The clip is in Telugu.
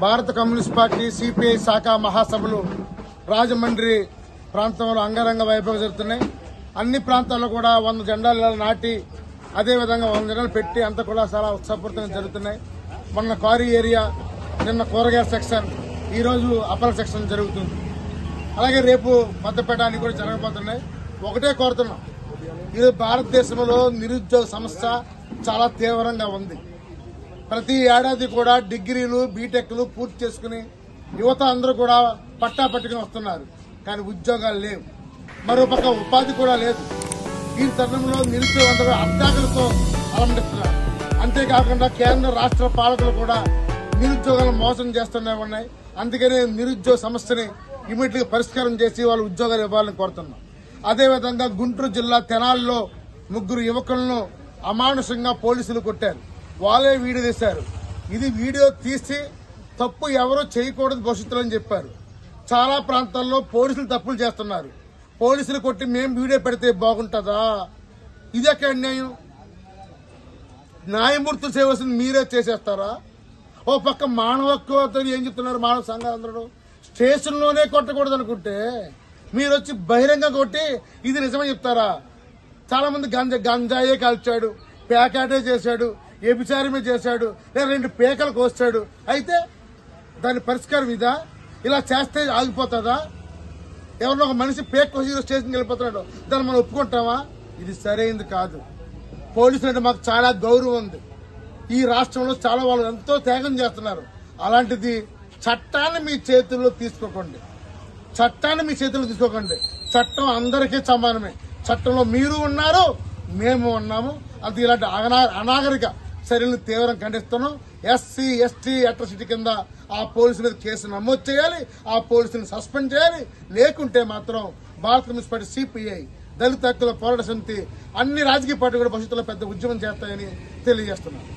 భారత కమ్యూనిస్ట్ పార్టీ సిపిఐ శాఖ మహాసభలు రాజమండ్రి ప్రాంతంలో అంగరంగ వైభవం జరుగుతున్నాయి. అన్ని ప్రాంతాల్లో కూడా 100 జెండాలు నాటి అదేవిధంగా 100 జెండాలు పెట్టి అంతా కూడా చాలా ఉత్సాహపూరితంగా జరుగుతున్నాయి. మొన్న కారీ ఏరియా, నిన్న కూరగాయల సెక్షన్, ఈ రోజు అప్పల సెక్షన్ జరుగుతుంది. అలాగే రేపు మద్దపేట అని కూడా జరగబోతున్నాయి. ఒకటే కోరుతున్నాం, ఇది భారతదేశంలో నిరుద్యోగ సమస్య చాలా తీవ్రంగా ఉంది. ప్రతి ఏడాది కూడా డిగ్రీలు, బీటెక్లు పూర్తి చేసుకుని యువత అందరూ కూడా పట్టా పట్టుకుని వస్తున్నారు. కానీ ఉద్యోగాలు లేవు. మరోపక్క ఉపాధి కూడా లేదు. ఈ తరుణంలో నిరుద్యోగంతో అడ్డాకులతో అలండిస్తున్నారు. అంతేకాకుండా కేంద్ర రాష్ట్ర పాలకులు కూడా నిరుద్యోగాలను మోసం చేస్తూనే ఉన్నాయి. అందుకనే నిరుద్యోగ సమస్యని ఇమీడియట్ గా పరిష్కారం చేసి వాళ్ళు ఉద్యోగాలు ఇవ్వాలని కోరుతున్నాం. అదేవిధంగా గుంటూరు జిల్లా తెనాలిలో 3 యువకులను అమానుషంగా పోలీసులు కొట్టారు. వాళ్ళే వీడియో తీశారు. ఇది వీడియో తీసి తప్పు ఎవరో చేయకూడదు భవిష్యత్తులో అని చెప్పారు. చాలా ప్రాంతాల్లో పోలీసులు తప్పులు చేస్తున్నారు. పోలీసులు కొట్టి మేము వీడియో పెడితే బాగుంటుందా? ఇదెక్కడ న్యాయం? న్యాయమూర్తులు చేయవలసింది మీరే చేసేస్తారా? ఓ పక్క మానవ హక్కుతో ఏం చెప్తున్నారు మానవ సంఘాలందరూ? స్టేషన్లోనే కొట్టకూడదు అనుకుంటే మీరు వచ్చి బహిరంగ కొట్టి ఇది నిజమే చెప్తారా? చాలా మంది గంజాయే కాల్చాడు, పేకాటే చేశాడు, వ్యభిచారమే చేశాడు, లేదా 2 పేకలు కోస్తాడు. అయితే దాని పరిష్కారం ఇదా? ఇలా చేస్తే ఆగిపోతుందా? ఎవరినో ఒక మనిషి పేక కోసి స్టేషన్కి వెళ్ళిపోతున్నాడు, దాన్ని మనం ఒప్పుకుంటామా? ఇది సరైనది కాదు. పోలీసులు అంటే మాకు చాలా గౌరవం ఉంది. ఈ రాష్ట్రంలో చాలా వాళ్ళు ఎంతో త్యాగం చేస్తున్నారు. అలాంటిది చట్టాన్ని మీ చేతుల్లో తీసుకోకండి. చట్టం అందరికీ సమానమే. చట్టంలో మీరు ఉన్నారు, మేము ఉన్నాము. అంతే ఇలాంటి అనాగరిక చర్యలను తీవ్రంగా ఖండిస్తున్నాం. ఎస్సీ, ఎస్టీ అట్రాసిటీ కింద ఆ పోలీసు మీద కేసు నమోదు చేయాలి, ఆ పోలీసులను సస్పెండ్ చేయాలి. లేకుంటే మాత్రం భారత కమ్యూనిస్ట్ పార్టీ సిపిఐ, దళిత హక్కుల పోరాట సమితి, అన్ని రాజకీయ పార్టీలు కూడా భవిష్యత్తులో పెద్ద ఉద్యమం చేస్తాయని తెలియజేస్తున్నాను.